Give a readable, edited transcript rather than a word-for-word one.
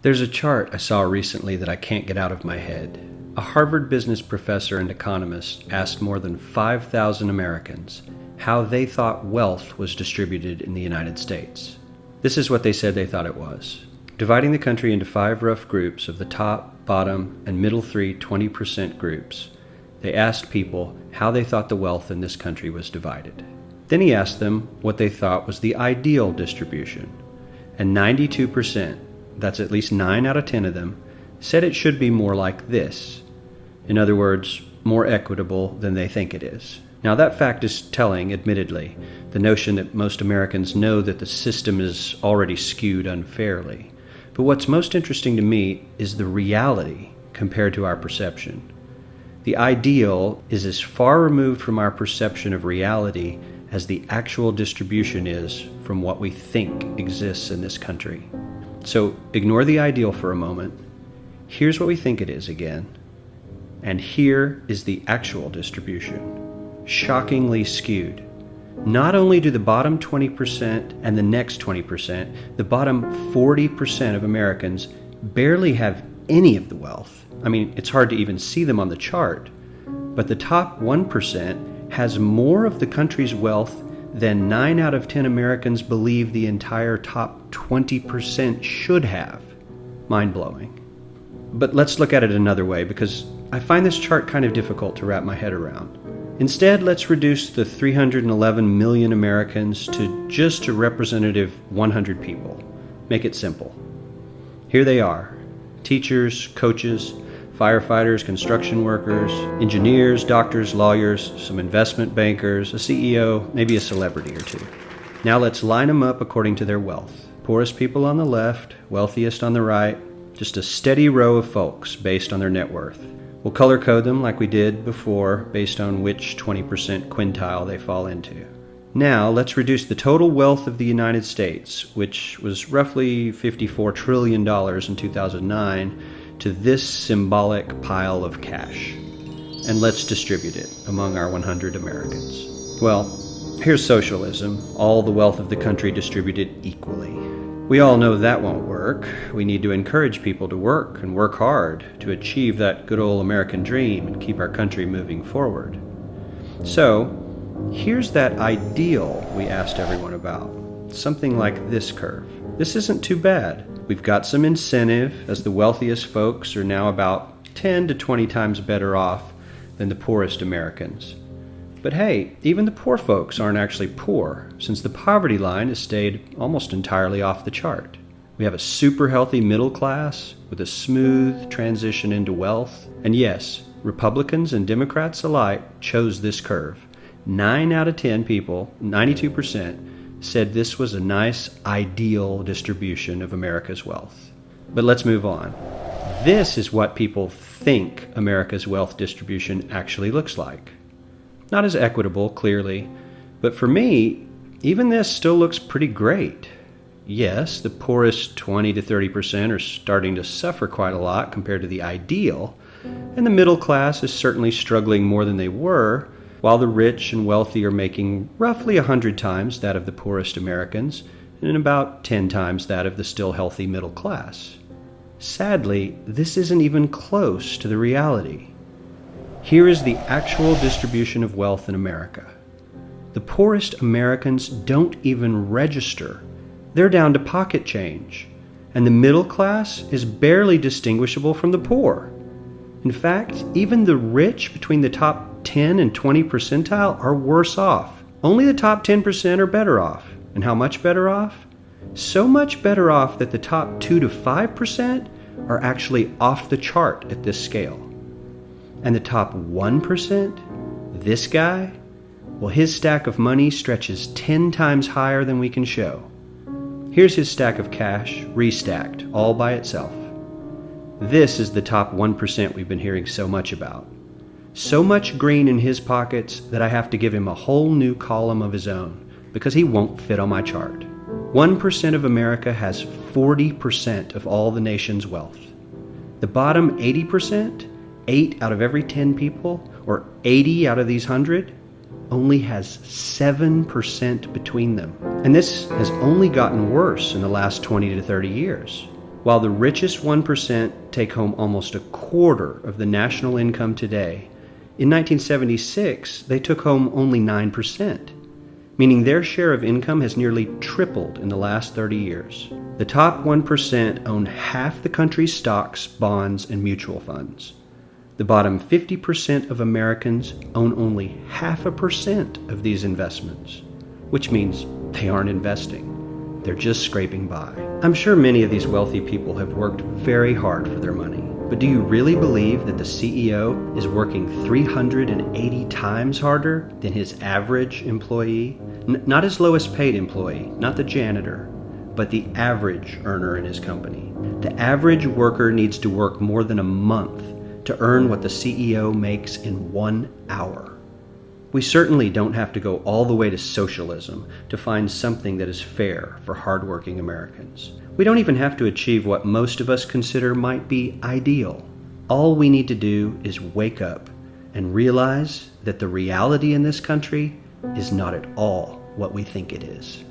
There's a chart I saw recently that I can't get out of my head. A Harvard business professor and economist asked more than 5,000 Americans how they thought wealth was distributed in the United States. This is what they said they thought it was. Dividing the country into 5 rough groups of the top, bottom, and middle 3 20% groups, they asked people how they thought the wealth in this country was divided. Then he asked them what they thought was the ideal distribution, and 92%, that's at least 9 out of 10 of them, said it should be more like this. In other words, more equitable than they think it is. Now that fact is telling, admittedly, the notion that most Americans know that the system is already skewed unfairly. But what's most interesting to me is the reality compared to our perception. The ideal is as far removed from our perception of reality as the actual distribution is from what we think exists in this country. So ignore the ideal for a moment. Here's what we think it is again. And here is the actual distribution. Shockingly skewed. Not only do the bottom 20% and the next 20%, the bottom 40% of Americans barely have any of the wealth. I mean, it's hard to even see them on the chart. But the top 1% has more of the country's wealth than 9 out of 10 Americans believe the entire top 20% should have. Mind-blowing. But let's look at it another way, because I find this chart kind of difficult to wrap my head around. Instead, let's reduce the 311 million Americans to just a representative 100 people. Make it simple. Here they are: teachers, coaches, firefighters, construction workers, engineers, doctors, lawyers, some investment bankers, a CEO, maybe a celebrity or two. Now let's line them up according to their wealth. Poorest people on the left, wealthiest on the right, just a steady row of folks based on their net worth. We'll color code them like we did before based on which 20% quintile they fall into. Now let's reduce the total wealth of the United States, which was roughly $54 trillion in 2009, to this symbolic pile of cash. And let's distribute it among our 100 Americans. Well, here's socialism, all the wealth of the country distributed equally. We all know that won't work. We need to encourage people to work and work hard to achieve that good old American dream and keep our country moving forward. So, here's that ideal we asked everyone about. Something like this curve. This isn't too bad. We've got some incentive, as the wealthiest folks are now about 10 to 20 times better off than the poorest Americans. But hey, even the poor folks aren't actually poor, since the poverty line has stayed almost entirely off the chart. We have a super healthy middle class with a smooth transition into wealth. And yes, Republicans and Democrats alike chose this curve. 9 out of 10 people, 92%, said this was a nice, ideal distribution of America's wealth. But let's move on. This is what people think America's wealth distribution actually looks like. Not as equitable, clearly, but for me, even this still looks pretty great. Yes, the poorest 20 to 30% are starting to suffer quite a lot compared to the ideal, and the middle class is certainly struggling more than they were, while the rich and wealthy are making roughly 100 times that of the poorest Americans and about 10 times that of the still healthy middle class. Sadly, this isn't even close to the reality. Here is the actual distribution of wealth in America. The poorest Americans don't even register. They're down to pocket change, and the middle class is barely distinguishable from the poor. In fact, even the rich between the top 10 and 20 percentile are worse off. Only the top 10% are better off. And how much better off? So much better off that the top 2 to 5% are actually off the chart at this scale. And the top 1%, this guy, well, his stack of money stretches 10 times higher than we can show. Here's his stack of cash, restacked, all by itself. This is the top 1% we've been hearing so much about. So much green in his pockets that I have to give him a whole new column of his own, because he won't fit on my chart. 1% of America has 40% of all the nation's wealth. The bottom 80%, 8 out of every 10 people, or 80 out of these 100, only has 7% between them. And this has only gotten worse in the last 20 to 30 years. While the richest 1% take home almost a quarter of the national income today, in 1976 they took home only 9%, meaning their share of income has nearly tripled in the last 30 years. The top 1% own half the country's stocks, bonds, and mutual funds. The bottom 50% of Americans own only 0.5% of these investments, which means they aren't investing. They're just scraping by. I'm sure many of these wealthy people have worked very hard for their money, but do you really believe that the CEO is working 380 times harder than his average employee? Not his lowest paid employee, not the janitor, but the average earner in his company. The average worker needs to work more than a month to earn what the CEO makes in 1 hour. We certainly don't have to go all the way to socialism to find something that is fair for hardworking Americans. We don't even have to achieve what most of us consider might be ideal. All we need to do is wake up and realize that the reality in this country is not at all what we think it is.